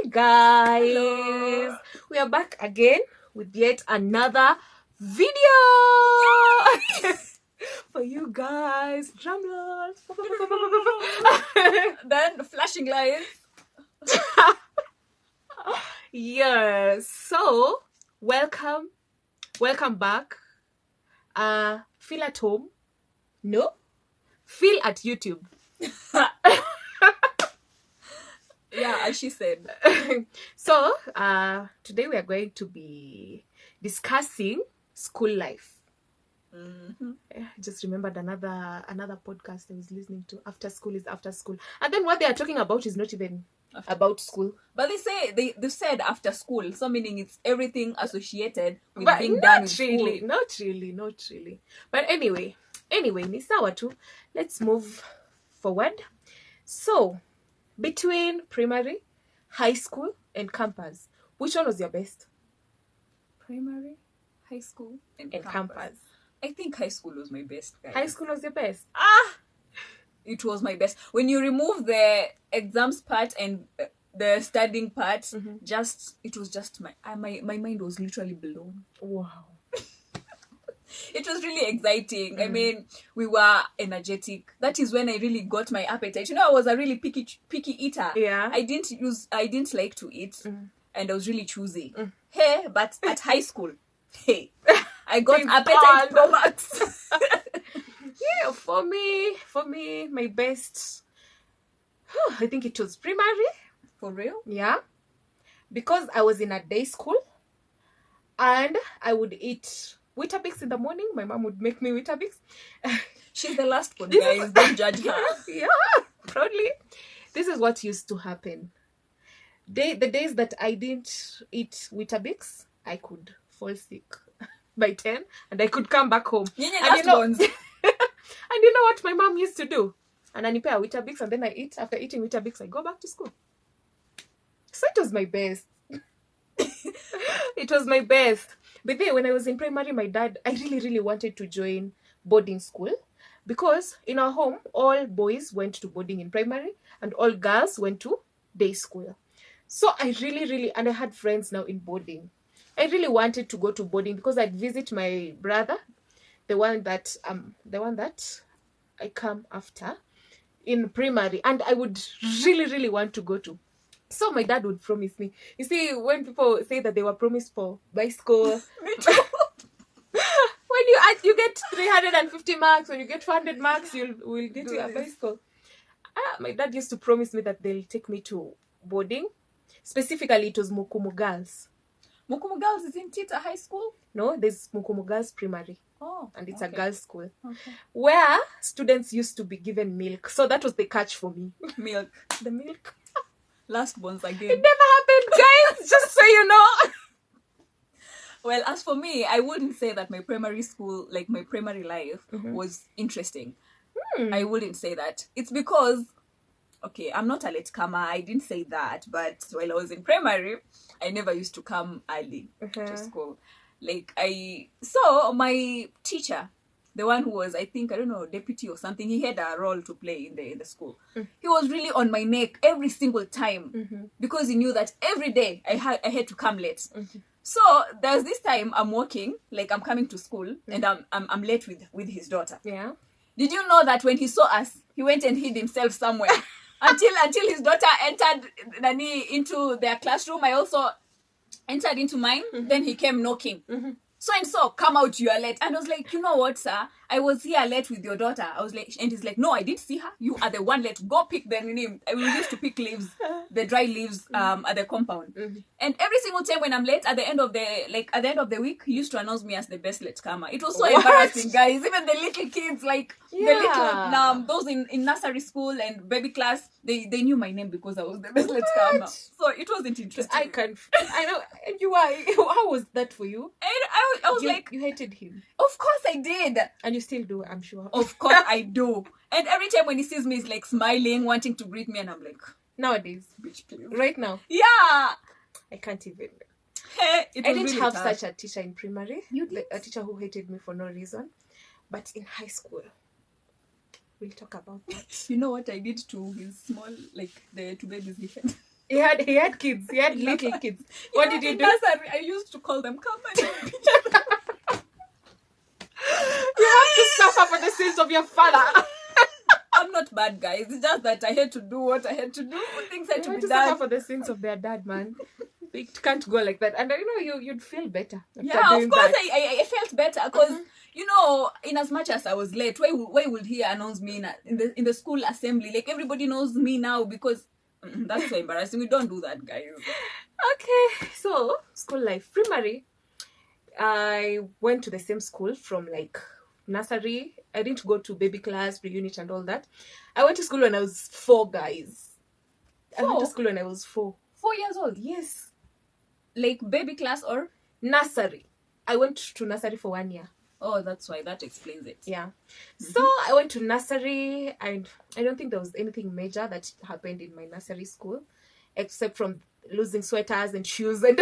guys. Hello. We are back again with yet another video for you guys. Drum rolls. Then flashing lights. Yes. So welcome back. Feel at home. No. Feel at YouTube. Yeah, as she said. So today we are going to be discussing school life. Mm-hmm. I just remembered another podcast I was listening to. After school is after school, and then what they are talking about is not even about school. But they say they said after school, so meaning it's everything associated with But being done with really, school. not really. But anyway, ni sawa tu. Let's move forward. So, between primary, high school, and campus, which one was your best? Primary, high school, and campus. I think high school was my best, guys. High school was your best. It was my best. When you remove the exams part and the studying part, it was just my mind was literally blown. Wow. It was really exciting. I mean, we were energetic. That is when I really got my appetite. You know, I was a really picky eater. Yeah. I didn't like to eat, and I was really choosy. Hey, but at high school, hey, I got appetite pro max. Yeah, for me, my best, I think it was primary. For real? Yeah. Because I was in a day school and I would eat Weetabix in the morning. My mom would make me Weetabix. She's the last one, guys. Don't judge her. Yeah, proudly. This is what used to happen. The days that I didn't eat Weetabix, I could fall sick by 10 and I could come back home. And you know what my mom used to do? And I prepare Weetabix and then I eat. After eating Weetabix, I go back to school. So it was my best. It was my best. But then when I was in primary, my dad, I really wanted to join boarding school because in our home, all boys went to boarding in primary and all girls went to day school. So I really, and I had friends now in boarding. I really wanted to go to boarding because I'd visit my brother, the one that I come after in primary, and I would really want to go to. So my dad would promise me. You see, when people say that they were promised for bicycle, when you get 350 marks, when you get 400 marks, we'll get you a bicycle. My dad used to promise me that they'll take me to boarding. Specifically, it was Mukumu Girls. Mukumu Girls isn't it a high school? No, there's Mukumu Girls Primary. Oh, and it's a girls' school. Okay. Where students used to be given milk. So that was the catch for me. Milk. The milk. Last ones again. It never happened, guys. Just so you know. Well, as for me, I wouldn't say that my primary school, like my primary life, was interesting. I wouldn't say that. It's because, okay, I'm not a late comer. I didn't say that. But while I was in primary, I never used to come early to school. So my teacher, the one who was, I think, I don't know, deputy or something, he had a role to play in the school. He was really on my neck every single time because he knew that every day I had to come late. So there's this time I'm walking, like I'm coming to school, and I'm late with his daughter. Yeah. Did you know that when he saw us, he went and hid himself somewhere until his daughter entered into their classroom? I also entered into mine. Then he came knocking. So come out, you are late. And I was like, you know what, sir? I was here late with your daughter. I was like, and he's like, no, I did see her. You are the one late. Go pick the name. We used to pick leaves, the dry leaves at the compound. And every single time when I'm late, at the end of the week, he used to announce me as the best late comer. It was so embarrassing, guys. Even the little kids, those in nursery school and baby class, they knew my name because I was the best late comer. So it wasn't interesting. I know. And you are. How was that for you? I was like, you hated him. Of course I did. And you still do, I'm sure. Of course I do. And every time when he sees me, he's like smiling, wanting to greet me, and I'm like, nowadays, bitch, please. Right now. Yeah. I can't even. Hey, I didn't really have such a teacher in primary. You did? A teacher who hated me for no reason. But in high school, we'll talk about that. You know what I did to his small, like the two babies he had? He had kids. He had little kids. What did you in do? nursery, I used to call them, come and You have to suffer for the sins of your father. I'm not bad, guys. It's just that I had to do what I had to do. Things had You to have be to done. suffer for the sins of their dad, man. It can't go like that. And you'd feel better after Yeah, doing of course that. I felt better because in as much as I was late, why would he announce me in the school assembly? Like everybody knows me now because that's so embarrassing. We don't do that, guys. Okay, so school life. Primary, I went to the same school from like nursery. I didn't go to baby class, pre-unit and all that. I went to school when I was 4, guys. I went to 4? school when I was 4. 4 years old. Yes. Like baby class or Nursery. I went to nursery for 1 year. oh, that's why that explains it. Yeah. So I went to nursery, and I don't think there was anything major that happened in my nursery school, except from losing sweaters and shoes and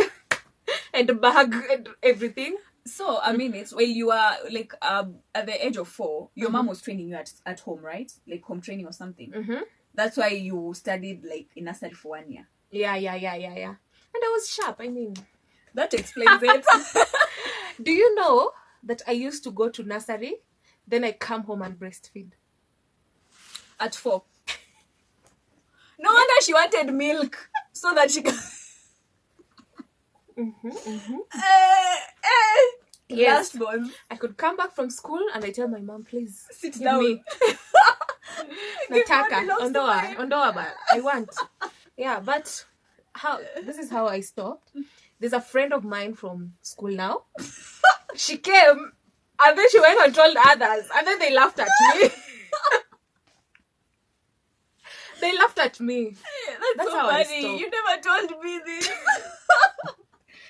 and a bag and everything. So I mean, it's when you are like at the age of 4, your mom was training you at home, right? Like home training or something. That's why you studied like in nursery for 1 year. Yeah. And I was sharp. I mean, That explains it. do you know that I used to go to nursery, then I come home and breastfeed? At 4. No wonder she wanted milk so that she can. Yes. Last one. I could come back from school and I tell my mom, please Sit give down. me Nataka, belongs to mine. ondoa ba. I want. Yeah, but this is how I stopped. There's a friend of mine from school now. She came and then she went and told others, and then they laughed at me. They laughed at me. That's so how I funny. stopped. You never told me this.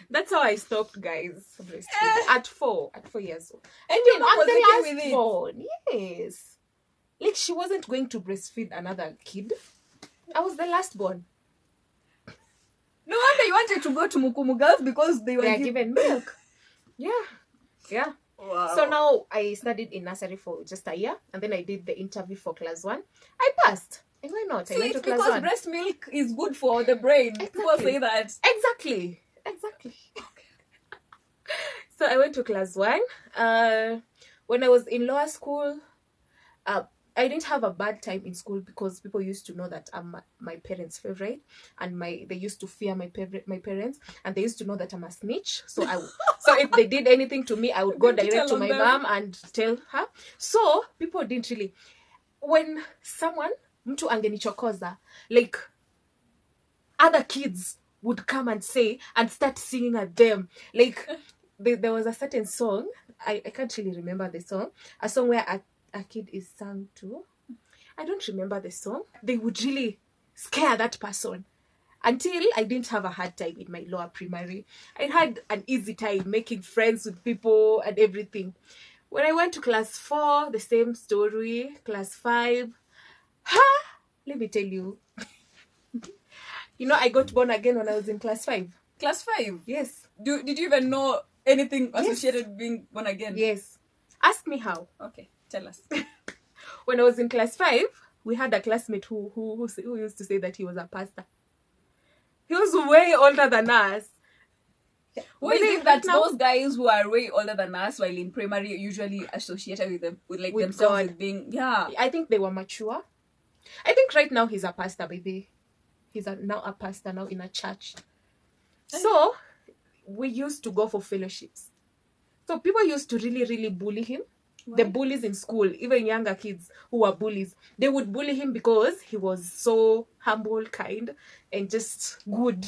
That's how I stopped, guys. Breastfeeding. At 4 years old. And your mom I'm was the okay last with it? born. Yes. Like she wasn't going to breastfeed another kid. I was the last born. No wonder you wanted to go to Mukumu Girls because they were They are given milk. Yeah. Wow. So now I studied in nursery for just a year, and then I did the interview for class 1. I passed. And why not? I See, went to it's class because 1. breast milk is good for the brain. People say that. Exactly. So I went to class 1. When I was in lower school, I didn't have a bad time in school because people used to know that I'm my parents' favorite, and they used to fear my parents, and they used to know that I'm a snitch. So so if they did anything to me, I would go direct to my mom and tell her. So people didn't really. When someone mtu angenichokoza, like other kids would come and say and start singing at them. Like there was a certain song, I can't really remember the song, a song where a kid is sung to. I don't remember the song. They would really scare that person. Until I didn't have a hard time in my lower primary. I had an easy time making friends with people and everything. When I went to class 4, the same story. Class 5, let me tell you. I got born again when I was in class 5. Class 5? Yes. Did you even know anything associated with being born again? Yes. Ask me how. Okay, tell us. When I was in class 5, we had a classmate who used to say that he was a pastor. He was way older than us. What is it that those guys who are way older than us while in primary usually associated with them with themselves God. as being I think they were mature. I think right now he's a pastor, baby. He's now a pastor now in a church. So we used to go for fellowships. So people used to really, really bully him. What? The bullies in school, even younger kids who were bullies, they would bully him because he was so humble, kind, and just good.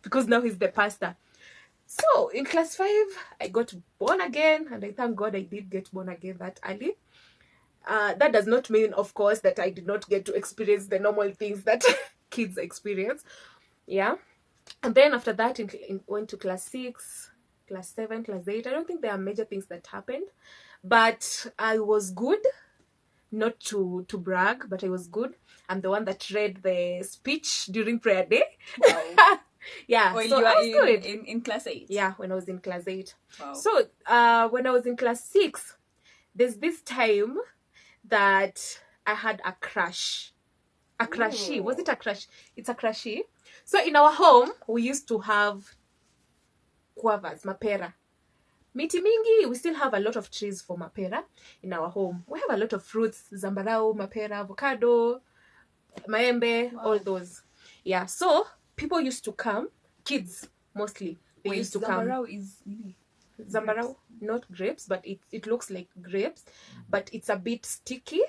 Because now he's the pastor. So in class 5, I got born again, and I thank God I did get born again that early. That does not mean, of course, that I did not get to experience the normal things that kids experience. Yeah. And then after that, went to class 6, class 7, class 8. I don't think there are major things that happened. But I was good. Not to brag, but I was good. I'm the one that read the speech during prayer day. Wow. Yeah, well, so you I are was good. In class 8? Yeah, when I was in class 8. Wow. So when I was in class 6, there's this time that I had a crush. A crushie. Was it a crush? It's a crushie. So in our home, we used to have guavas, mapera. Miti mingi, we still have a lot of trees for mapera in our home. We have a lot of fruits, zambarau, mapera, avocado, maembe, all those. Yeah, so people used to come, kids mostly. They used to Zambarau is Zambarau, not grapes, but it looks like grapes, but it's a bit sticky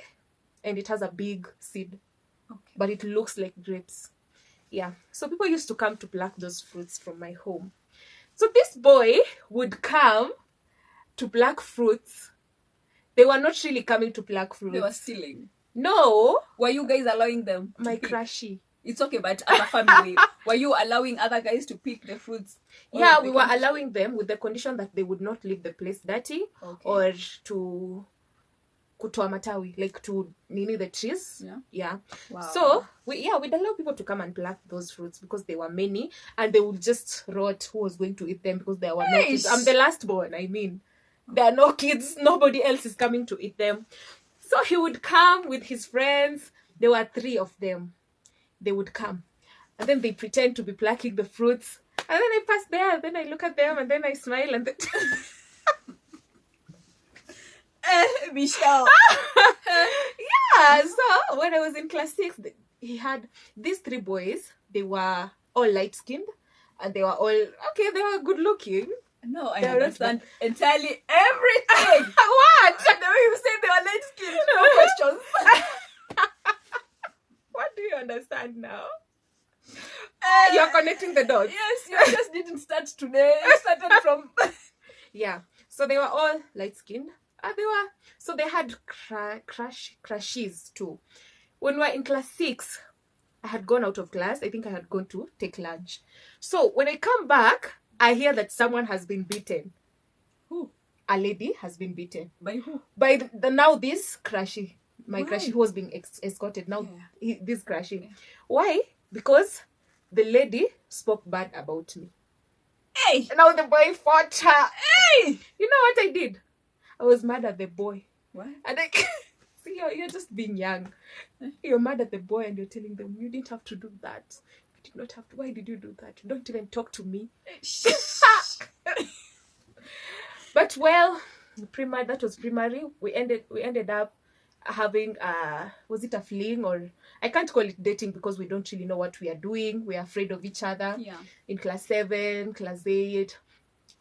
and it has a big seed. Okay. But it looks like grapes. Yeah. So people used to come to pluck those fruits from my home. So this boy would come to pluck fruits. They were not really coming to pluck fruits. They were stealing. No. Were you guys allowing them to My pick? crushy. It's okay, but as a family, were you allowing other guys to pick the fruits? Yeah, we were allowing them with the condition that they would not leave the place dirty, or to kutoa matawi, like to nini the trees. Yeah. Wow. So we'd allow people to come and pluck those fruits because there were many, and they would just rot who was going to eat them because there were no kids. I'm the last born. I mean, there are no kids. Nobody else is coming to eat them. So he would come with his friends. There were 3 of them. They would come, and then they pretend to be plucking the fruits, and then I pass there, and then I look at them, and then I smile, and then Michelle. Yeah. So when I was in class 6, he had these 3 boys. They were all light-skinned, and they were all okay. They were good-looking. No, I understand entirely everything. What? The way you say they were light-skinned, no questions. What do you understand now? You're connecting the dots. Yes, you just didn't start today. You started from... Yeah. So they were all light-skinned. So they had crushes too. When we were in class 6, I had gone out of class. I think I had gone to take lunch. So when I come back, I hear that someone has been beaten. Who? A lady has been beaten. By who? By now this crushy. My Why? crushy who was being escorted. Now this crushy. Yeah. Why? Because the lady spoke bad about me. Hey! Now the boy fought her. Hey! You know what I did? I was mad at the boy. What? And I see, you're just being young. You're mad at the boy and you're telling them, you didn't have to do that. You did not have to. Why did you do that? You don't even talk to me. But well, that was primary. We ended up having was it a fling, or I can't call it dating because we don't really know what we are doing. We are afraid of each other. Yeah. In class 7, class 8.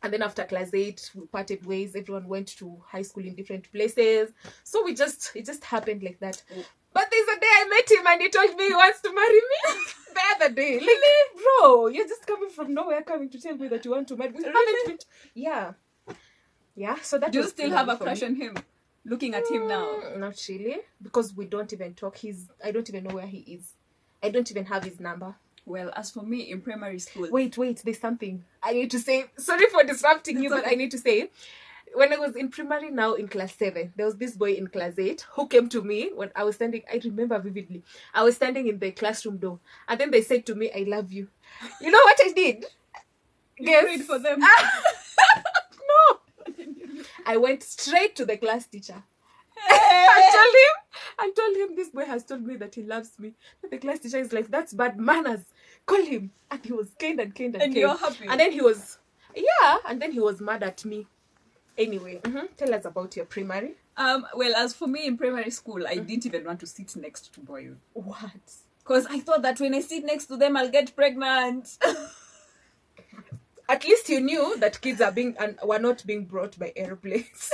And then after class 8, we parted ways. Everyone went to high school in different places. So it just happened like that. But there's a day I met him and he told me he wants to marry me. The other day. Like, bro, you're just coming from nowhere coming to tell me that you want to marry me. Yeah. Yeah, so that Do you was still have a crush on him? Looking at him now? Not really. Because we don't even talk. I don't even know where he is. I don't even have his number. Well, as for me, in primary school... Wait, there's something I need to say. Sorry for disrupting you, but I need to say. When I was in primary, now in class 7, there was this boy in class 8 who came to me when I was standing. I remember vividly. I was standing in the classroom door. And then they said to me, I love you. You know what I did? You prayed for them. No. I went straight to the class teacher. I told him this boy has told me that he loves me. The class teacher is like, that's bad manners. Call him. And he was kind. And you're happy. And then he was mad at me. Anyway, tell us about your primary. Well, as for me in primary school, I didn't even want to sit next to boys. What? Because I thought that when I sit next to them, I'll get pregnant. At least you knew that kids were not being brought by airplanes.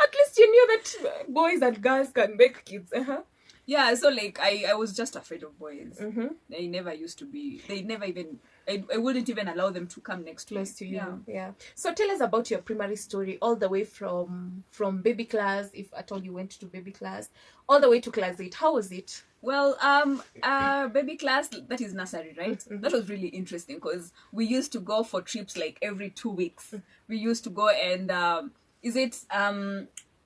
At least you knew that boys and girls can make kids. Yeah, so like I was just afraid of boys. They never used to be. They never even. I wouldn't even allow them to come close to you. Yeah. So tell us about your primary story, all the way from baby class, if at all you went to baby class, all the way to class 8. How was it? Well, baby class, that is nursery, right? That was really interesting because we used to go for trips like every 2 weeks. We used to go and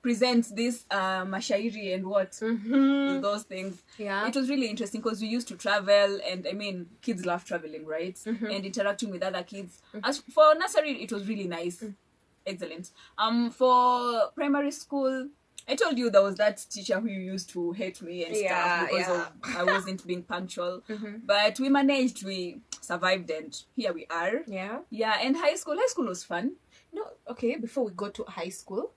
present this mashairi and what those things. Yeah, it was really interesting because we used to travel, and I mean, kids love traveling, right? And interacting with other kids. As for nursery, it was really nice. Excellent. For primary school, I told you there was that teacher who used to hate me and stuff because of I wasn't being punctual. But we managed, we survived, and here we are. Yeah, and high school was fun. No, okay, before we go to high school,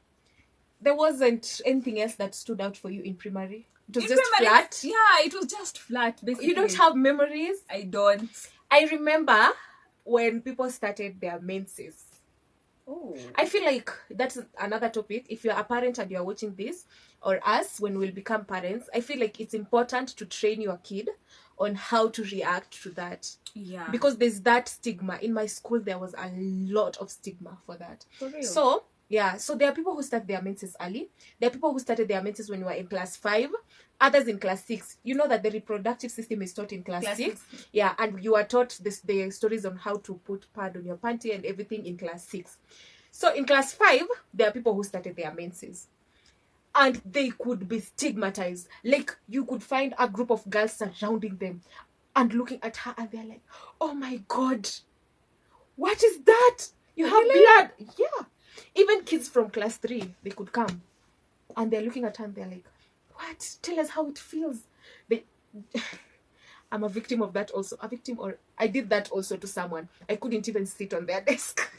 there wasn't anything else that stood out for you in primary? It was just flat? Yeah, it was just flat, basically. You don't have memories? I don't. I remember when people started their menses. Oh. I feel like that's another topic. If you're a parent and you're watching this, or us, when we'll become parents, I feel like it's important to train your kid on how to react to that. Yeah. Because there's that stigma. In my school, there was a lot of stigma for that. For real? So, yeah. So there are people who start their menses early. There are people who started their menses when you were in class 5. Others in class 6. You know that the reproductive system is taught in class 6. Yeah, and you are taught the stories on how to put pad on your panty and everything in class 6. So in class 5, there are people who started their menses. And they could be stigmatized. Like, you could find a group of girls surrounding them and looking at her, and they're like, oh my God, what is that? You have blood. Yeah. Even kids from class 3, they could come. And they're looking at her and they're like, what? Tell us how it feels. I'm a victim of that also. I did that also to someone. I couldn't even sit on their desk.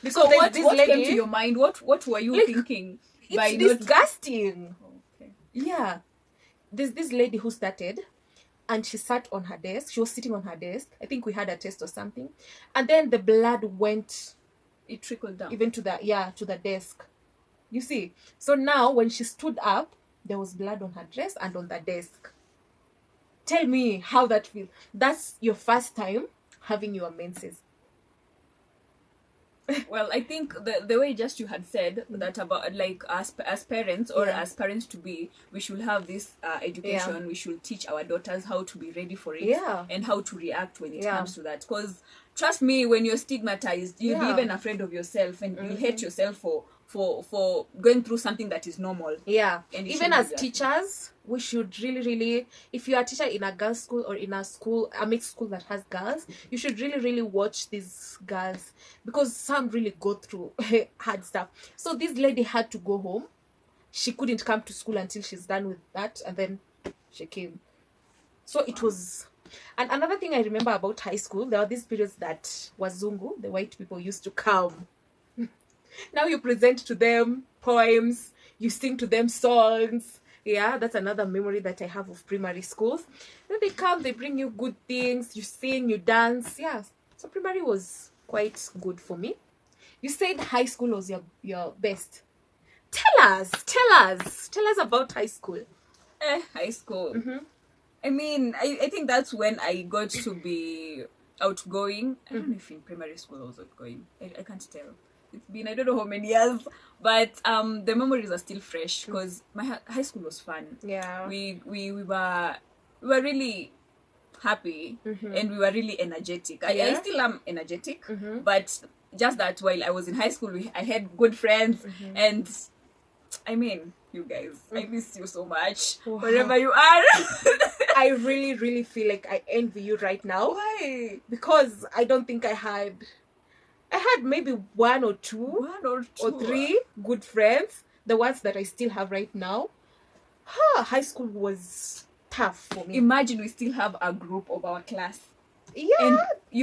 Because so what came to your mind? What were you thinking? It's disgusting. Okay. Yeah. There's this lady who started, and she sat on her desk. She was sitting on her desk. I think we had a test or something. And then the blood went... It trickled down. Even to the desk. You see? So now, when she stood up, there was blood on her dress and on the desk. Tell me how that feels. That's your first time having your menses. Well, I think the way just you had said that about like as parents or as parents to be, we should have this education. We should teach our daughters how to be ready for it and how to react when it comes to that. Because trust me, when you're stigmatized, you'll be even afraid of yourself, and you'll hate yourself for going through something that is normal. Yeah. And even as teachers, we should really, if you're a teacher in a girls' school or in a mixed school that has girls, you should really watch these girls, because some really go through hard stuff. So this lady had to go home. She couldn't come to school until she's done with that, and then she came. So it was... And another thing I remember about high school, there were these periods that Wazungu, the white people, used to come. Now you present to them poems, you sing to them songs. Yeah, that's another memory that I have of primary schools. Then they come, they bring you good things, you sing, you dance. Yeah, so primary was quite good for me. You said high school was your best. Tell us about high school. High school. I mean, I think that's when I got to be outgoing. I don't know if in primary school I was outgoing. I can't tell. It's been I don't know how many years, but the memories are still fresh because my high school was fun. Yeah, we were really happy and we were really energetic. I still am energetic, but just that while I was in high school, I had good friends, and I mean, you guys, I miss you so much wherever you are. I really feel like I envy you right now. Why? Because I don't think I had maybe one or two or three good friends, the ones that I still have right now. High school was tough for me. Imagine we still have a group of our class. Yeah. And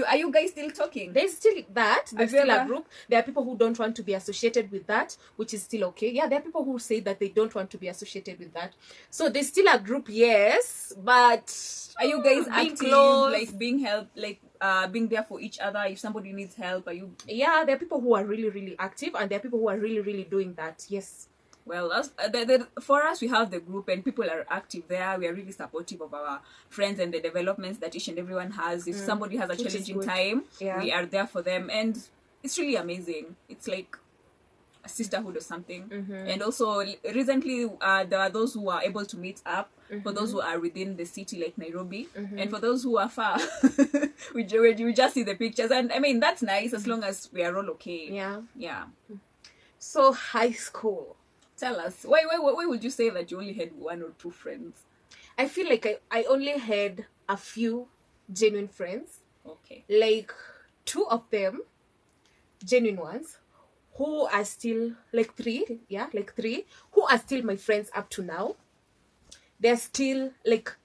are you guys still talking? There's still that. There's still a group. There are people who don't want to be associated with that, which is still okay. Yeah, there are people who say that they don't want to be associated with that. So there's still a group, yes, but are you guys active, close? Like being there for each other if somebody needs help? Are you? Yeah, there are people who are really active, and there are people who are really doing that. Yes. Well, for us, we have the group and people are active there. We are really supportive of our friends and the developments that each and everyone has. If somebody has a challenging time, we are there for them. And it's really amazing. It's like a sisterhood or something. And also, recently, there are those who are able to meet up. For those who are within the city, like Nairobi. And for those who are far, we just see the pictures. And I mean, that's nice as long as we are all okay. Yeah. So, high school. Tell us, why would you say that you only had one or two friends? I feel like I only had a few genuine friends. Okay. Like 2 of them, genuine ones. who are still like three, who are still my friends up to now. They're still like,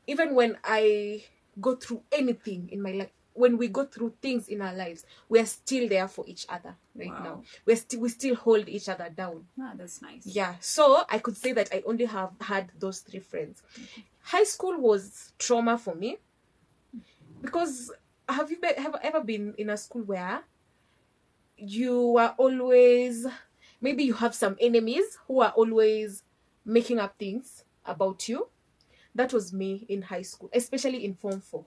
even when I go through anything in my life, when we go through things in our lives, we are still there for each other right now. We still hold each other down. Ah, that's nice. Yeah, so I could say that I only have had those three friends. High school was trauma for me, because have you ever been in a school where you are always, maybe you have some enemies who are always making up things about you? That was me in high school, especially in Form 4.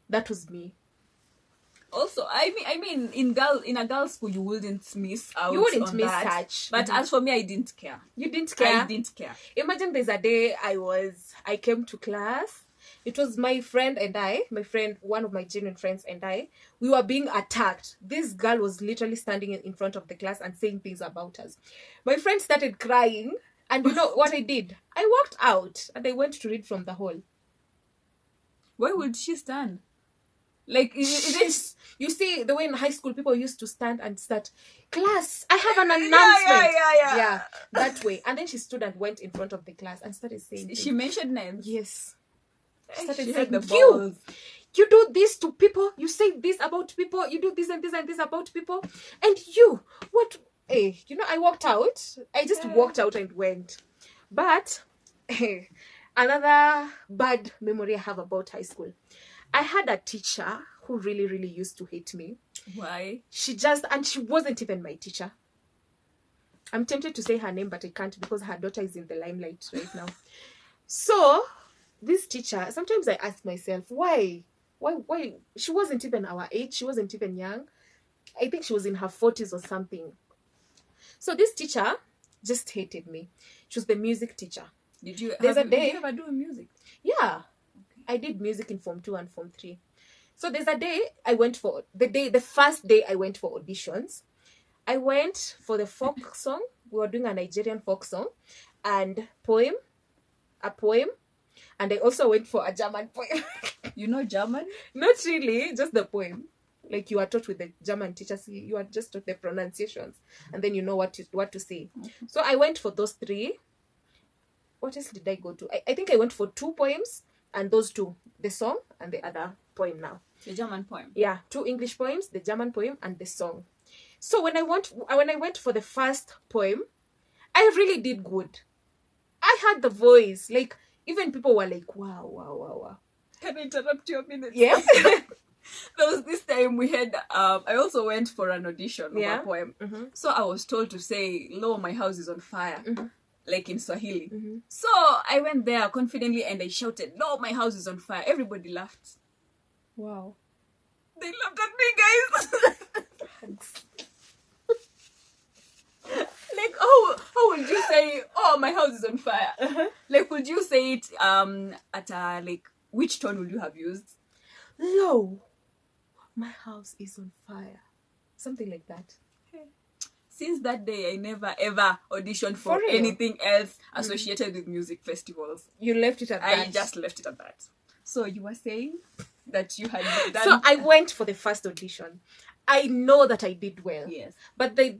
That was me. Also, I mean, in a girl school, you wouldn't miss out. You wouldn't on miss that. such. But as for me, I didn't care. You didn't care? I didn't care. Imagine there's a day I came to class. It was my friend and I, one of my genuine friends and I, we were being attacked. This girl was literally standing in front of the class and saying things about us. My friend started crying, and you know what I did? I walked out and I went to read from the hall. Why would she stand? Like, you see, the way in high school people used to stand and start, class, I have an announcement. Yeah, that way. And then she stood and went in front of the class and started saying She mentioned names. Yes. Started She saying, you do this to people, you say this about people, you do this and this and this about people, and you, what? Hey, you know, I walked out. I just walked out and went. But another bad memory I have about high school, I had a teacher who really, really used to hate me. Why? She wasn't even my teacher. I'm tempted to say her name, but I can't because her daughter is in the limelight right now. So, this teacher, sometimes I ask myself, why? She wasn't even our age. She wasn't even young. I think she was in her 40s or something. So, this teacher just hated me. She was the music teacher. Did you ever do music? Yeah. I did music in Form 2 and Form 3. So there's a day the first day I went for auditions. I went for the folk song. We were doing a Nigerian folk song and a poem. And I also went for a German poem. You know German? Not really, just the poem. Like you are taught with the German teachers, you are just taught the pronunciations and then you know what to say. Mm-hmm. So I went for those three. What else did I go to? I think I went for 2 poems. And those 2, the song and the other poem now. The German poem. Yeah, 2 English poems, the German poem and the song. So when I went for the first poem, I really did good. I had the voice. Like, even people were like, wow. Can I interrupt you a minute? Yeah. There was this time we had, I also went for an audition of a poem. Mm-hmm. So I was told to say, "Lo, my house is on fire." Mm-hmm. Like in Swahili. Mm-hmm. So I went there confidently and I shouted, "No, my house is on fire." Everybody laughed. Wow. They laughed at me, guys. Like, how would you say, "Oh, my house is on fire"? Uh-huh. Like, would you say it at a, like, which tone would you have used? "Lo, my house is on fire." Something like that. Since that day, I never ever auditioned for anything else associated with music festivals. You left it at that? I just left it at that. So you were saying that you had done... So I went for the first audition. I know that I did well. Yes. But the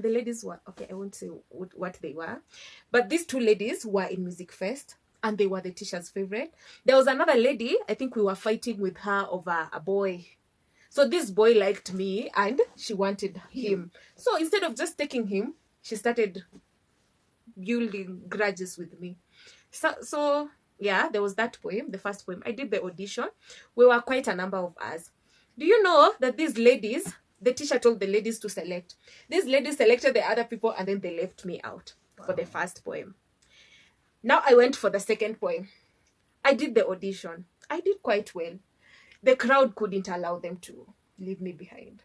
ladies were... Okay, I won't say what they were. But these 2 ladies were in Music Fest. And they were the teacher's favorite. There was another lady, I think we were fighting with her over a boy. So this boy liked me and she wanted him. So instead of just taking him, she started building grudges with me. So yeah, there was that poem, the first poem. I did the audition. We were quite a number of us. Do you know that these ladies, the teacher told the ladies to select. These ladies selected the other people and then they left me out for the first poem. Now I went for the second poem. I did the audition. I did quite well. The crowd couldn't allow them to leave me behind.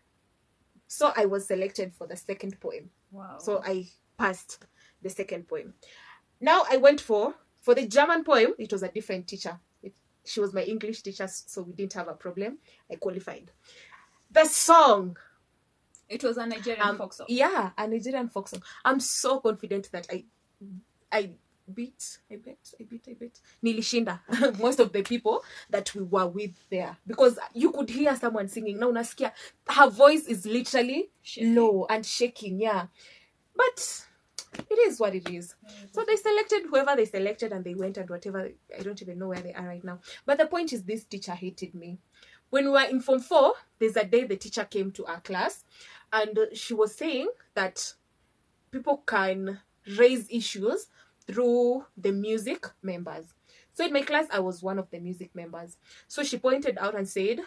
So I was selected for the second poem. Wow. So I passed the second poem. Now I went for the German poem. It was a different teacher. She was my English teacher, so we didn't have a problem. I qualified. The song. It was a Nigerian folk song. Yeah, a Nigerian folk song. I'm so confident that I beat. Nilishinda most of the people that we were with there, because you could hear someone singing. Now unasikia her voice is literally low and shaking, yeah. But it is what it is. So they selected whoever they selected and they went and whatever. I don't even know where they are right now. But the point is, this teacher hated me. When we were in Form 4, there's a day the teacher came to our class and she was saying that people can raise issues through the music members. So in my class, I was one of the music members. So she pointed out and said,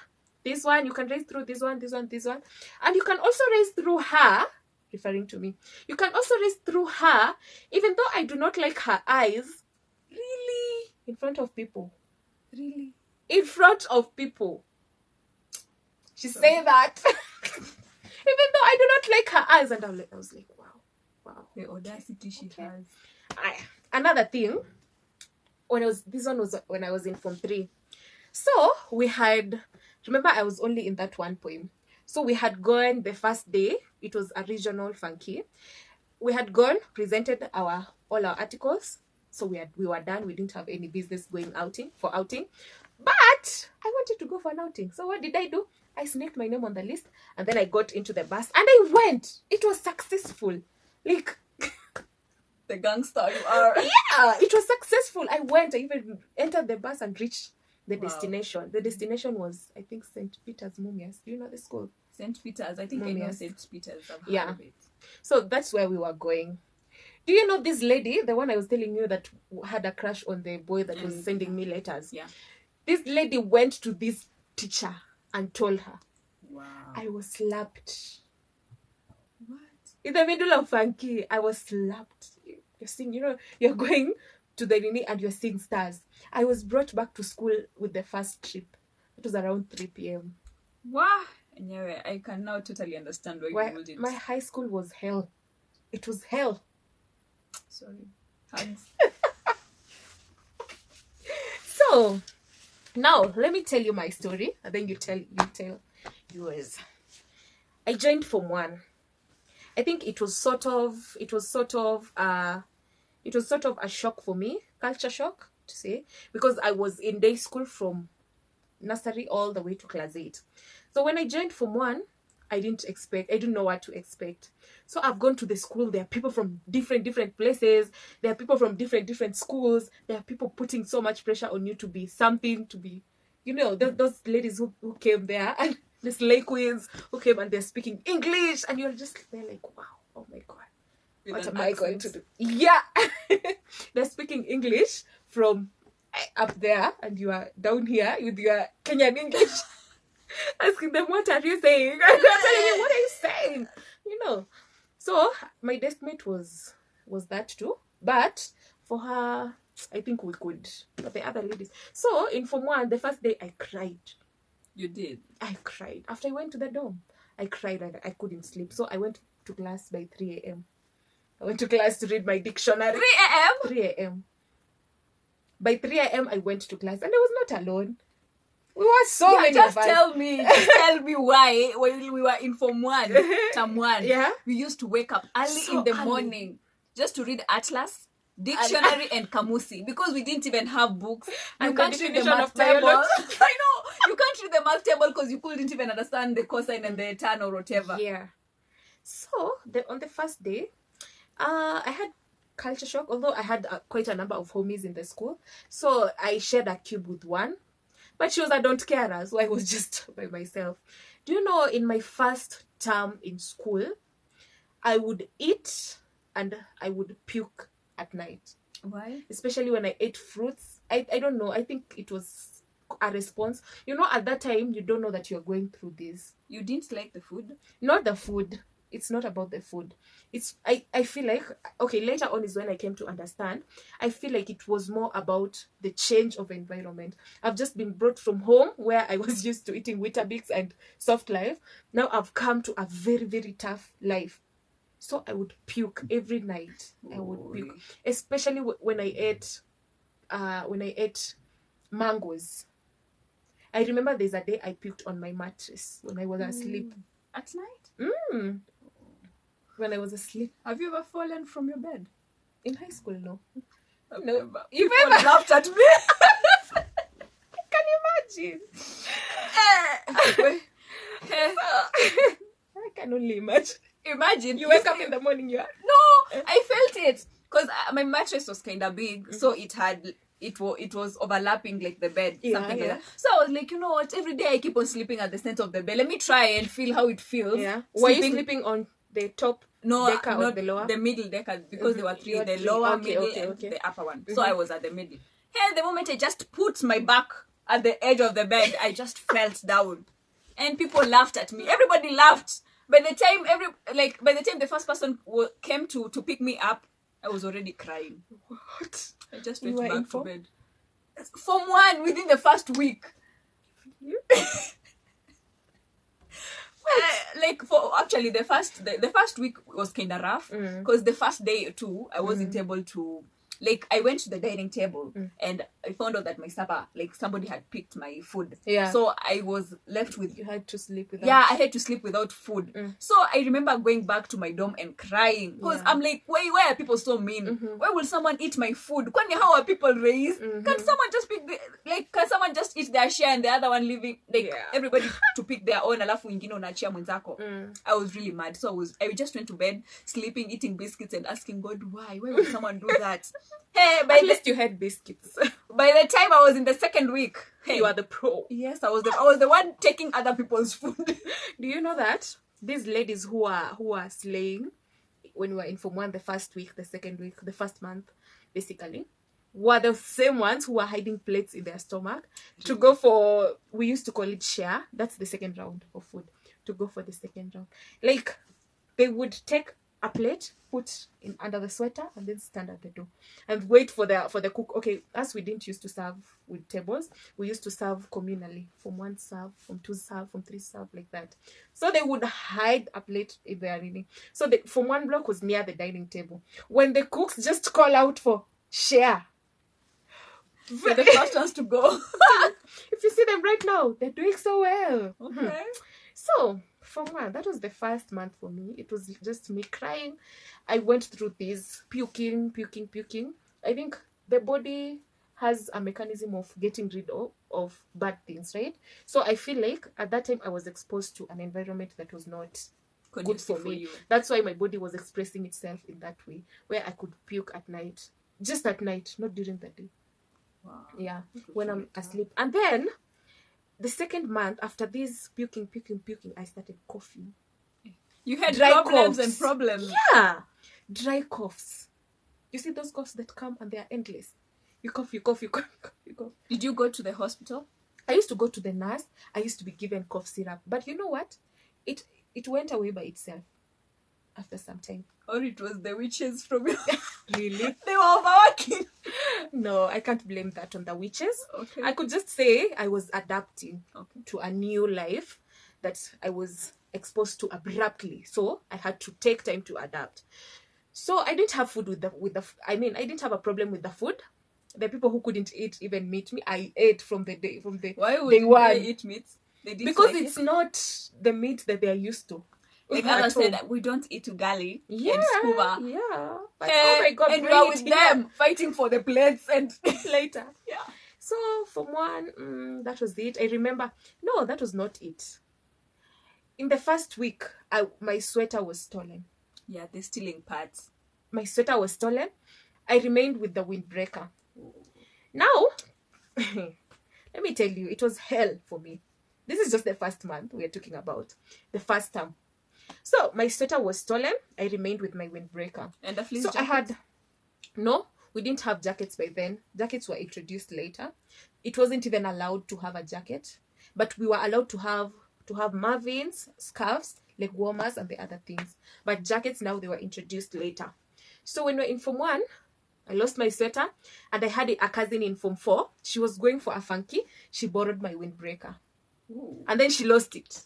this one, you can raise through this one, this one, this one. And you can also raise through her, referring to me. You can also raise through her, even though I do not like her eyes. Really? In front of people. Really? In front of people. She said that. Even though I do not like her eyes. And I was like, wow. The audacity she has. Another thing, this one was when I was in Form 3. So we had, remember I was only in that one poem. So we had gone the first day. It was a regional funky. We had gone, presented all our articles. So we were done. We didn't have any business going outing. But I wanted to go for an outing. So what did I do? I snaked my name on the list, and then I got into the bus and I went. It was successful. Like the gangster you are. Yeah, it was successful. I went. I even entered the bus and reached the destination. The destination was, I think, St. Peter's Mumias. Do you know the school? St. Peter's. I think Mumias. I know St. Peter's. I've heard of it. So that's where we were going. Do you know this lady, the one I was telling you that had a crush on the boy that was sending me letters? Yeah. This lady went to this teacher and told her. Wow. I was slapped. What? In the middle of funky, I was slapped. You're seeing, you're going to the uni and you're seeing stars. I was brought back to school with the first trip. It was around 3 p.m. Wow. Anyway, I can now totally understand why you didn't. My high school was hell. It was hell. Sorry. So, now let me tell you my story, and then you tell yours. I joined Form 1. I think it was sort of a shock for me, culture shock to say, because I was in day school from nursery all the way to class 8. So when I joined Form 1, I didn't know what to expect. So I've gone to the school. There are people from different places. There are people from different schools. There are people putting so much pressure on you to be something, to be, those ladies who came there, and the slay queens who came and they're speaking English, and you're just there like, wow, oh my God, what am I going to do? Yeah. They're speaking English from up there, and you are down here with your Kenyan English. Asking them, what are you saying? And they're telling me, what are you saying? So my deskmate was that too. But for her, I think we could. But the other ladies. So in Form 1, the first day I cried. You did? I cried. After I went to the dorm, I cried and I couldn't sleep. So I went to class by 3 a.m. I went to class to read my dictionary. 3 a.m.? 3 a.m. By 3 a.m. I went to class, and I was not alone. We were so many just of us. tell me why when we were in Form 1, Term 1, yeah, we used to wake up early in the morning just to read Atlas, Dictionary, and Kamusi, because we didn't even have books. You can't read the math table. I know. You can't read the math table because you couldn't even understand the cosine and the tan or whatever. Yeah. So on the first day, I had culture shock, although I had quite a number of homies in the school. So I shared a cube with one. But she was a don't carer, so I was just by myself. Do you know, in my first term in school, I would eat and I would puke at night. Why? Especially when I ate fruits. I don't know. I think it was a response. At that time, you don't know that you're going through this. You didn't like the food? Not the food. It's not about the food. I feel like, okay, later on is when I came to understand. I feel like it was more about the change of environment. I've just been brought from home where I was used to eating Weetabix and soft life. Now I've come to a very, very tough life. So I would puke every night. I would puke, especially when I ate mangoes. I remember there's a day I puked on my mattress when I was asleep. At night? When I was asleep. Have you ever fallen from your bed? In high school, no. No, People laughed at me. Can you imagine? I can only imagine. Imagine You wake up in the morning, you are... No, I felt it because my mattress was kind of big, so it was overlapping like the bed, something like that. So I was like, you know what? Every day I keep on sleeping at the center of the bed. Let me try and feel how it feels. Yeah. Were you sleeping on the top decker or not the lower? The middle decker, because there were three: the lower, middle, and the upper one. So I was at the middle. Hey, the moment I just put my back at the edge of the bed, I just felt down, and people laughed at me. Everybody laughed. By the time the first person came to pick me up, I was already crying. What? I just went back to bed. Form 1 within the first week. Actually the first week was kind of rough because the first day too I wasn't able to, like, I went to the dining table and I found out that my supper, like, somebody had picked my food. Yeah. So I was left with... You had to sleep without... Yeah, I had to sleep without food. So I remember going back to my dorm and crying because I'm like, why are people so mean? Why will someone eat my food? How are people raised? Can someone just can someone just eat their share and the other one leaving, everybody to pick their own, alafu ingine unachia mwenzako? I was really mad. So I just went to bed, sleeping, eating biscuits and asking God, why would someone do that? Hey, at least you had biscuits. By the time I was in the second week, hey, you are the pro. Yes, I was the one taking other people's food. Do you know that these ladies who are slaying when we were in Form 1 the first week, the second week, the first month, basically, were the same ones who were hiding plates in their stomach to go for, we used to call it share. That's the second round of food. To go for the second round, like, they would take a plate, put in under the sweater, and then stand at the door and wait for the cook. Okay, as we didn't used to serve with tables, we used to serve communally. From 1 serve, from 2 serve, from 3 serve, like that. So they would hide a plate if they are reading. So the Form 1 block was near the dining table. When the cooks just call out for share, they're the first ones to go. If you see them right now, they're doing so well. Okay. So Form 1, that was the first month for me. It was just me crying. I went through this puking. I think the body has a mechanism of getting rid of bad things, right? So I feel like at that time I was exposed to an environment that was not good for me. That's why my body was expressing itself in that way, where I could puke at night. Just at night, not during the day. Wow. Yeah, when I'm asleep. And then the second month, after this puking, I started coughing. You had dry problems and problems. Yeah. Dry coughs. You see those coughs that come and they are endless. You cough. Did you go to the hospital? I used to go to the nurse. I used to be given cough syrup. But you know what? It went away by itself after some time. Or it was the witches from you? Really? They were overworking. No, I can't blame that on the witches. Okay. I could just say I was adapting to a new life that I was exposed to abruptly. So I had to take time to adapt. So I didn't have food I didn't have a problem with the food. The people who couldn't eat even meat, I ate from the day. Why would they eat meat? Because like it's not the meat that they are used to. Like others said, we don't eat ugali and scuba. Yeah. But, oh my God, and we are with them fighting for the plates and later. Yeah. So Form 1, that was it. I remember. No, that was not it. In the first week, my sweater was stolen. Yeah, the stealing parts. My sweater was stolen. I remained with the windbreaker. Now, let me tell you, it was hell for me. This is just the first month we are talking about. The first term. So my sweater was stolen. I remained with my windbreaker. And the fleece jacket? I had... No, we didn't have jackets by then. Jackets were introduced later. It wasn't even allowed to have a jacket. But we were allowed to have muffins, scarves, leg warmers, and the other things. But jackets now, they were introduced later. So when we were in Form 1, I lost my sweater. And I had a cousin in Form 4. She was going for a funky. She borrowed my windbreaker. Ooh. And then she lost it.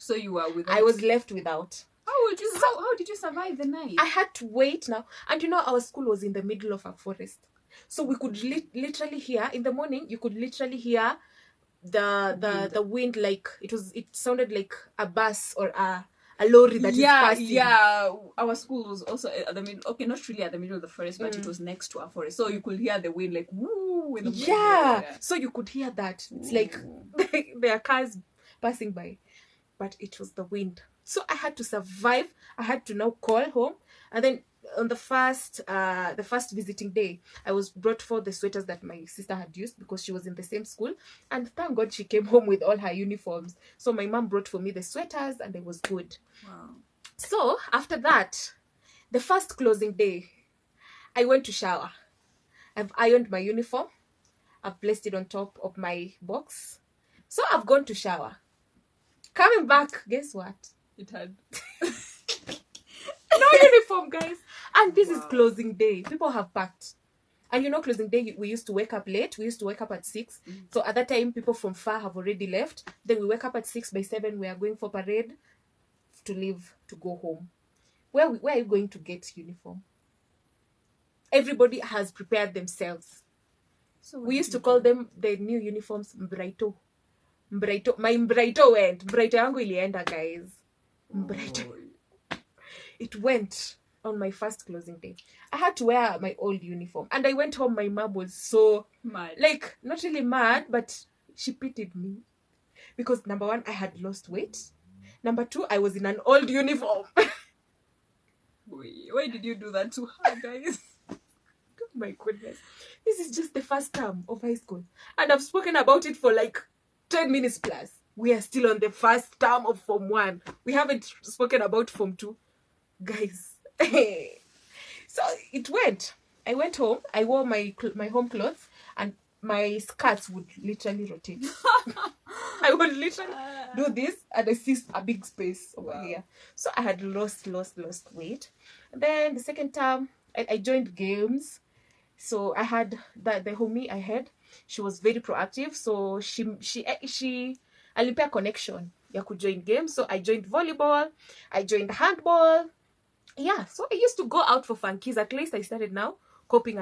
So you were without? I was left without. How did you survive the night? I had to wait now. And you know, our school was in the middle of a forest. So we could literally hear, in the morning, you could literally hear the wind, like, it sounded like a bus or a a lorry that is passing. Yeah. Our school was also at the middle. Okay, not really at the middle of the forest, but it was next to a forest, so you could hear the wind like woo. In the Yeah, so you could hear that. It's like there are cars passing by, but it was the wind. So I had to survive. I had to now call home, and then on the first visiting day, I was brought for the sweaters that my sister had used because she was in the same school, and thank God she came home with all her uniforms. So my mom brought for me the sweaters, and it was good. Wow. So after that, the first closing day, I went to shower. I've ironed my uniform. I've placed it on top of my box. So I've gone to shower. Coming back, guess what? It had no uniform, guys. And this is closing day. People have packed. And you know, closing day, we used to wake up late. We used to wake up at 6. So at that time, people from far have already left. Then we wake up at 6. By 7, we are going for parade to leave, to go home. Where are you going to get uniform? Everybody has prepared themselves. So we used to call them the new uniforms mbraito. Mbraito. My mbraito went. Mbraito yangu ilienda, guys. Mbraito. It went on my first closing day. I had to wear my old uniform. And I went home, my mom was so mad. Like, not really mad, but she pitied me. Because number 1, I had lost weight. Number 2, I was in an old uniform. Why did you do that to her, guys? Oh my goodness. This is just the first term of high school. And I've spoken about it for like 10 minutes plus. We are still on the first term of Form 1. We haven't spoken about Form 2. Guys. So it went. I went home. I wore my home clothes. And my skirts would literally rotate. I would literally do this. And I see a big space over here. So I had lost weight. And then the second term, I joined games. So I had the homie I had. She was very proactive. So she alipea connection ya kujoin games. So I joined volleyball. I joined handball. Yeah, so I used to go out for funkies. At least I started now coping.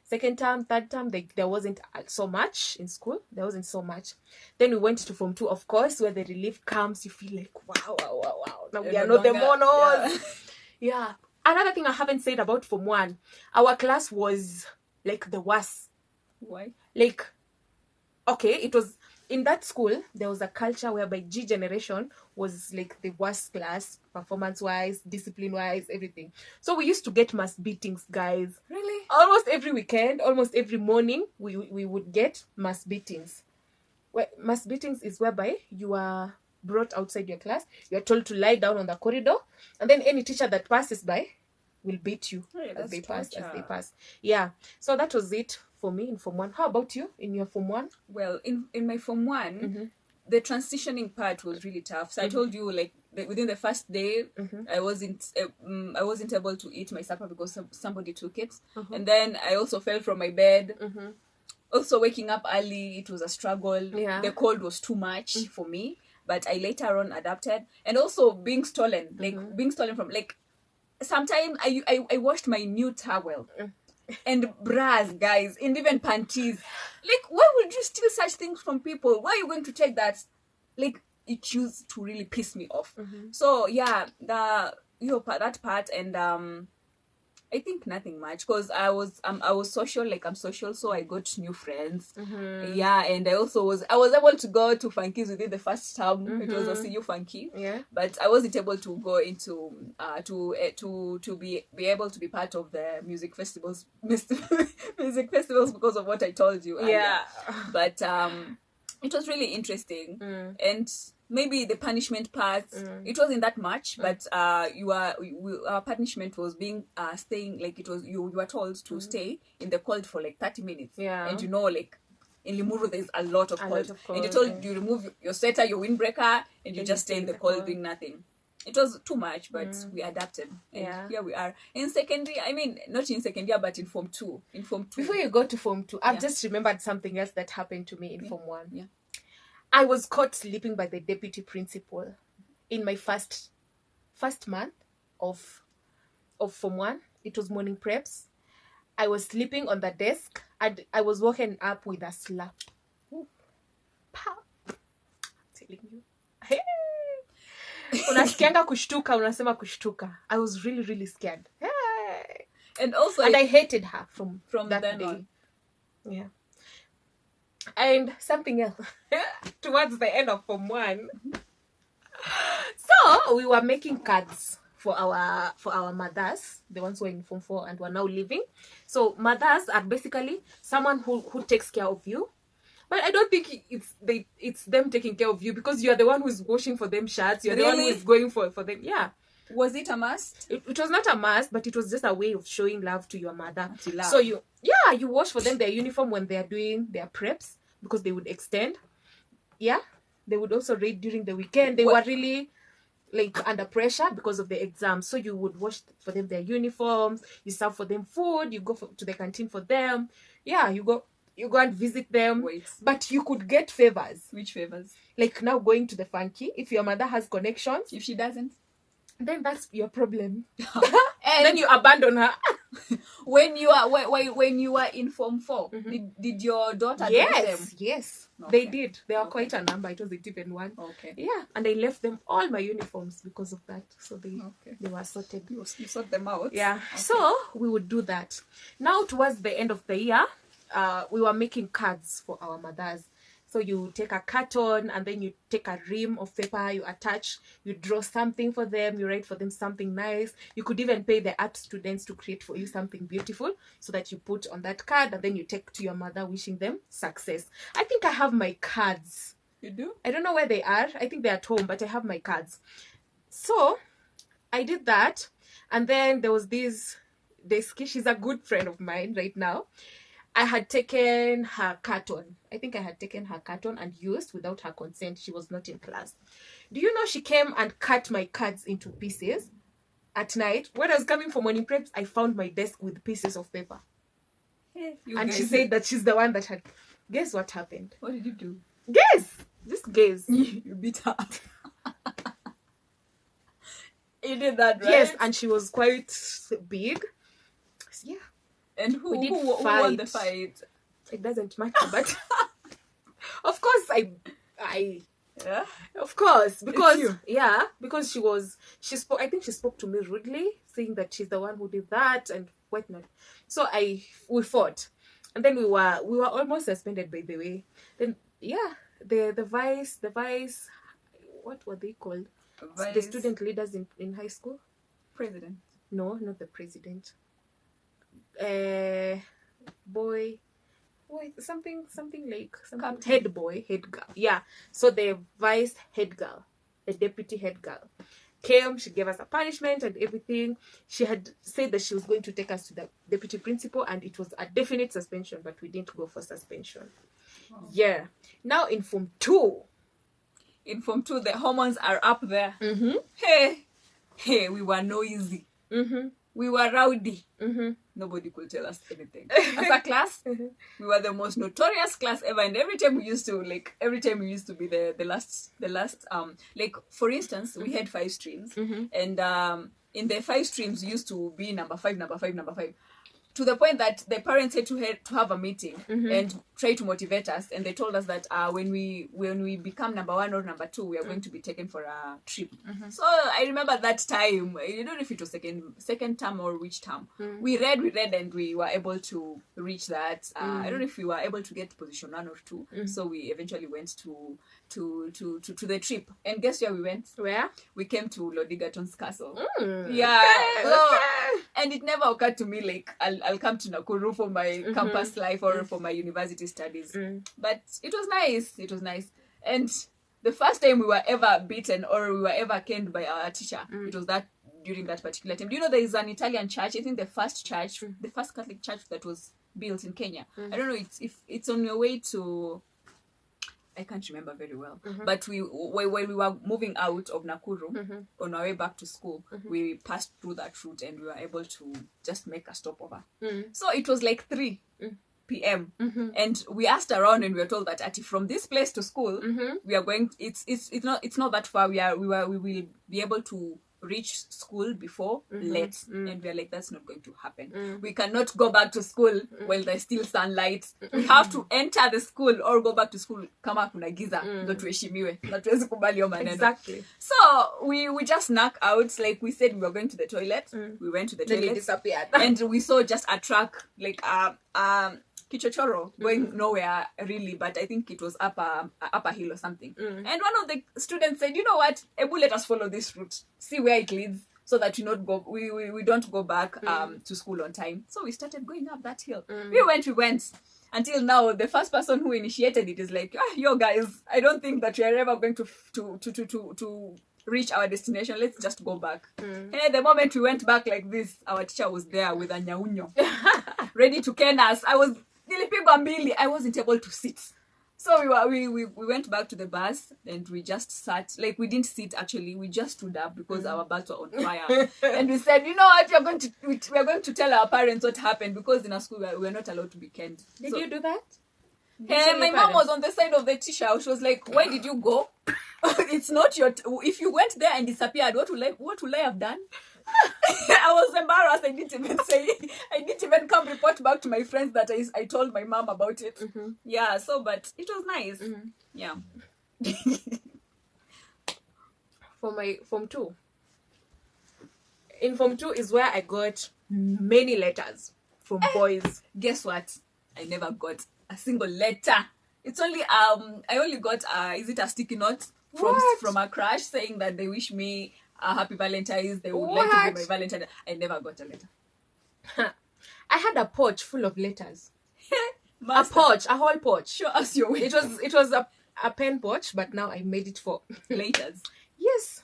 Second term, third term, there wasn't so much in school. There wasn't so much. Then we went to Form 2, of course, where the relief comes. You feel like, wow. Now we are not the monos. Yeah. Another thing I haven't said about Form 1, our class was like the worst. Why? Like, okay, it was in that school, there was a culture whereby G generation was like the worst class, performance-wise, discipline-wise, everything. So we used to get mass beatings, guys. Really? Almost every weekend, almost every morning, we would get mass beatings. Mass beatings is whereby you are brought outside your class, you are told to lie down on the corridor, and then any teacher that passes by will beat you as they pass. Yeah. So that was it for me in Form 1. How about you in your Form 1? Well, in my Form 1, the transitioning part was really tough. So I told you, like, within the first day, I wasn't able to eat my supper because somebody took it. And then I also fell from my bed. Also waking up early, it was a struggle. Yeah. The cold was too much for me, but I later on adapted. And also being stolen, being stolen from, like, sometimes I washed my new towel and bras, guys, and even panties. Like, why would you steal such things from people? Why are you going to take that? Like, it used to really piss me off. So yeah, that part, and I think nothing much, because I was social, like I'm social, so I got new friends. Yeah, and I was able to go to funkies within the first term. It was a CU funky. Yeah. But I wasn't able to go into to be able to be part of the music festivals because of what I told you earlier. Yeah. But it was really interesting. And maybe the punishment part, it wasn't that much, but our punishment was being staying, like, it was you were told to stay in the cold for like 30 minutes. Yeah. And you know, like, in Limuru there's a lot of cold. And you cold, you remove your sweater, your windbreaker, and you just stay in the cold doing nothing. It was too much, but we adapted. And here we are. In secondary, I mean, not in second year, but in Form 2. In Form 2. Before you go to Form 2, I've just remembered something else that happened to me in Form 1. Yeah. I was caught sleeping by the deputy principal in my first month of Form 1. It was morning preps. I was sleeping on the desk and I was woken up with a slap. Ooh. Pow. I'm telling you. Hey. unasikianga kushtuka, unasema kushtuka. I was really, really scared. Hey. And also, and I hated her from that then day. on. Yeah. And something else. Towards the end of Form 1. So we were making cards for our mothers, the ones who are in Form 4 and were now leaving. So mothers are basically someone who takes care of you. But I don't think it's them taking care of you, because you are the one who's washing for them shirts. You're the one who is going for them. Yeah. Was it a must? It was not a must, but it was just a way of showing love to your mother. Love. So you wash for them their uniform when they are doing their preps, because they would extend. Yeah. They would also read during the weekend. They were really like under pressure because of the exams. So you would wash for them their uniforms. You serve for them food. You go to the canteen for them. Yeah, you go and visit them. Wait. But you could get favors. Which favors? Like now going to the funky. If your mother has connections. If she doesn't, then that's your problem. And then you abandon her. when you are in Form 4, did your daughter do them? Yes. Okay. They did. They were quite a number. It was even one. Okay. Yeah. And I left them all my uniforms because of that. So they were sorted. You sort them out. Yeah. Okay. So we would do that. Now towards the end of the year, we were making cards for our mothers. So you take a carton and then you take a ream of paper, you attach, you draw something for them, you write for them something nice. You could even pay the art students to create for you something beautiful so that you put on that card, and then you take to your mother wishing them success. I think I have my cards. You do? I don't know where they are. I think they're at home, but I have my cards. So I did that. And then there was this she's a good friend of mine right now. I had taken her carton. I think I had taken her carton and used without her consent. She was not in class. Do you know she came and cut my cards into pieces at night? When I was coming for morning preps, I found my desk with pieces of paper. And she said that she's the one that had... Guess what happened? What did you do? Guess! Just guess. You beat her. You did that, right? Yes, and she was quite big. Yeah. And who won the fight? It doesn't matter, but of course I yeah, of course, because she spoke. I think she spoke to me rudely, saying that she's the one who did that and whatnot. So we fought, and then we were almost suspended, by the way. Then the vice, what were they called? The student leaders in high school. President. No, not the president. Something like head girl. Yeah. So the vice head girl, the deputy head girl, came. She gave us a punishment and everything. She had said that she was going to take us to the deputy principal, and it was a definite suspension, but we didn't go for suspension. Oh. Yeah. Now in Form 2. In Form 2, the hormones are up there. Mm-hmm. Hey, we were noisy. Mm-hmm. We were rowdy. Mm-hmm. Nobody could tell us anything. As a class, we were the most notorious class ever, and every time we used to be the last. Like for instance, we had 5 streams, and in the 5 streams, we used to be number 5. To the point that the parents had to have a meeting and try to motivate us, and they told us that when we become number 1 or number 2, we are going to be taken for a trip. So I remember that time. I don't know if it was second term or which term. We read, and we were able to reach that. I don't know if we were able to get position 1 or 2. So we eventually went to the trip. And guess where we went? Where? We came to Lord Egerton's castle. Yeah. And it never occurred to me like I'll come to Nakuru for my campus life or for my university studies. But it was nice. And the first time we were ever beaten or we were ever caned by our teacher, it was that during that particular time. Do you know there is an Italian church? I think the first Catholic church that was built in Kenya. I don't know if it's on your way to... I can't remember very well. But when we were moving out of Nakuru, on our way back to school, we passed through that route and we were able to just make a stopover. So it was like 3 p.m. And we asked around and we were told that from this place to school, we are going... It's not that far. We will be able to reach school before late, and we're like, that's not going to happen. We cannot go back to school while there's still sunlight. We have to enter the school or go back to school kama kuna giza ndo tuheshimiwe na tuwezi kubali hiyo maneno. Exactly. So we just snuck out, like we said we were going to the toilet. We went to the toilet, disappeared, and we saw just a truck, like kichochoro going nowhere really, but I think it was up a hill or something. And one of the students said, you know what, Ebu, let us follow this route, see where it leads, so that we don't go back to school on time. So we started going up that hill. We went until now. The first person who initiated it is like, yo guys, I don't think that we are ever going to reach our destination. Let's just go back. And at the moment we went back like this, our teacher was there with a nyaunyo ready to cane us. I wasn't able to sit. So we went back to the bus and we just sat. Like, we didn't sit actually, we just stood up because our butts were on fire. And we said, you know what, we're going to tell our parents what happened, because in our school we're not allowed to be canned. Did you do that? My mom was on the side of the teacher. She was like, why did you go? It's not your if you went there and disappeared, what will I have done? I was embarrassed. I didn't even come report back to my friends that I told my mom about it. Yeah, so, but it was nice. Yeah. For my Form 2. In Form 2 is where I got many letters from boys. Guess what? I never got a single letter. It's only I only got is it a sticky note from a crush saying that they wish me a happy Valentine's, they would like to be my Valentine. I never got a letter. I had a pouch full of letters. A whole pouch. Show us your way. It was a pen pouch, but now I made it for letters. Yes.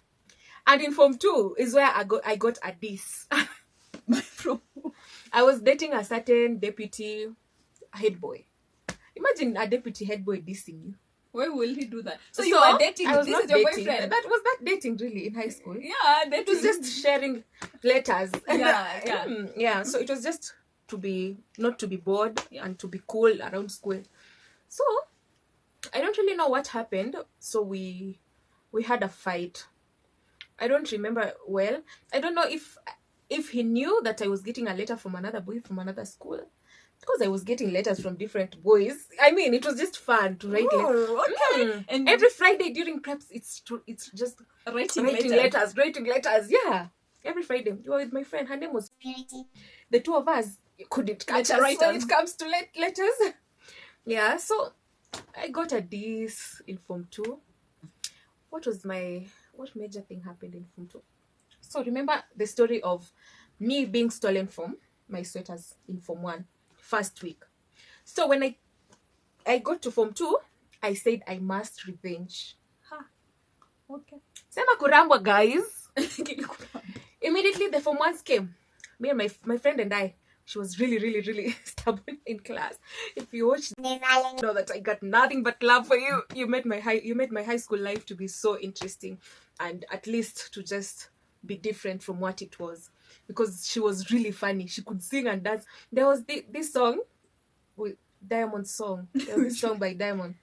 And in Form 2 is where I got a diss. I was dating a certain deputy head boy. Imagine a deputy head boy dissing you. Why will he do that? So you were dating? I was this not is your dating. boyfriend? That was not dating really in high school. Yeah, it was just sharing letters. Yeah. So it was just not to be bored and to be cool around school. So I don't really know what happened. So we had a fight. I don't remember well. I don't know if he knew that I was getting a letter from another boy from another school, because I was getting letters from different boys. I mean, it was just fun to write letters. Okay. And every Friday during preps, it's just writing letters. Yeah, every Friday. You were with my friend. Her name was Purity. The two of us couldn't catch us when it comes to letters. Yeah, so I got a D's in Form 2. What major thing happened in Form 2? So remember the story of me being stolen from my sweaters in Form 1. First week. So when I got to Form 2, I said I must revenge. Okay. Sema kurambwa, guys. Immediately the Form 1s came. Me and my friend and I. She was really, really, really stubborn in class. If you watch, know that I got nothing but love for you. You made my high school life to be so interesting, and at least to just be different from what it was, because she was really funny. She could sing and dance. There was this song with Diamond's song. There was this song by Diamond.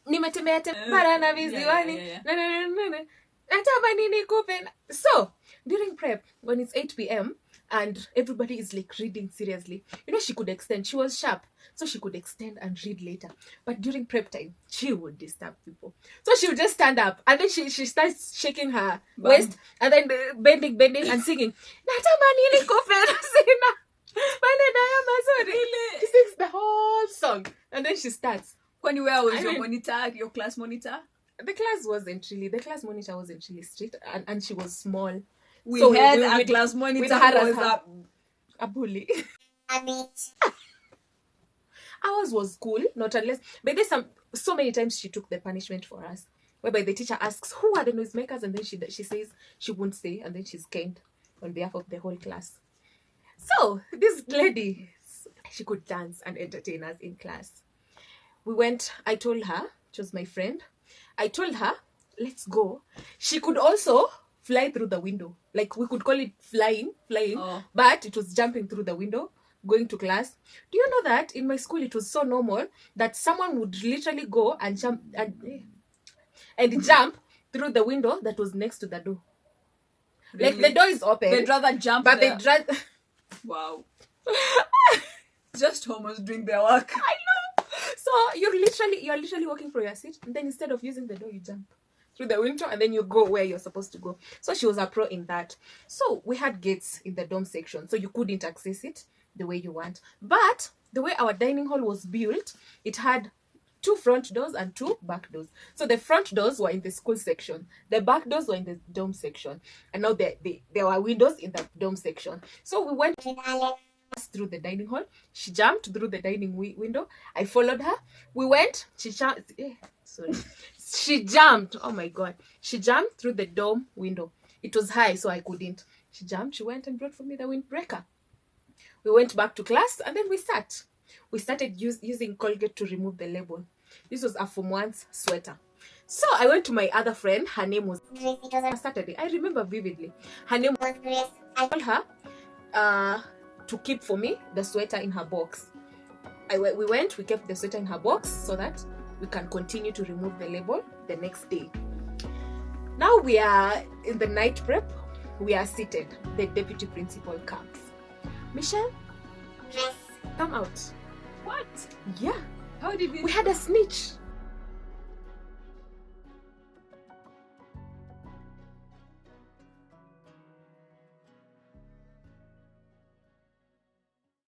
Nimetemea barana viziwani. Natamani nikupe. So during prep, when it's 8 p.m. and everybody is like reading seriously, she could extend. She was sharp, so she could extend and read later. But during prep time, she would disturb people. So she would just stand up, and then she starts shaking her waist, and then bending and singing. She sings the whole song, and then she starts. Where was your monitor, your class monitor? The class monitor wasn't really strict, and she was small. We had a class monitor who was a bully. Ours was cool, not unless, but there's so many times she took the punishment for us, whereby the teacher asks who are the noisemakers, and then she says she won't say, and then she's caned on behalf of the whole class. So this lady, she could dance and entertain us in class. I told her, she was my friend, I told her, let's go. She could also fly through the window. Like, we could call it flying, but it was jumping through the window, going to class. Do you know that in my school it was so normal that someone would literally go and jump through the window that was next to the door? Like Really? the door is open, They'd rather jump but there. they drive. Wow. Just homos doing their work. I know. So you're literally walking from your seat, and then instead of using the door, you jump through the window, and then you go where you're supposed to go. So she was a pro in that. So we had gates in the dorm section, so you couldn't access it the way you want. But the way our dining hall was built, it had 2 front doors and 2 back doors. So the front doors were in the school section, the back doors were in the dorm section, and now there were windows in the dorm section. So we went through the dining hall. She jumped through the dining window. I followed her. We went. She jumped. She jumped. Oh my god! She jumped through the dorm window. It was high, so I couldn't. She jumped. She went and brought for me the windbreaker. We went back to class, and then we sat. We started using Colgate to remove the label. This was a Form 1's sweater. So I went to my other friend. Her name was Grace. It was a Saturday. I remember vividly. Her name was Grace. I told her to keep for me the sweater in her box. We kept the sweater in her box so that we can continue to remove the label the next day. Now we are in the night prep. We are seated. The deputy principal comes. Michelle? Yes. Come out. What? Yeah. How did we? We had a snitch.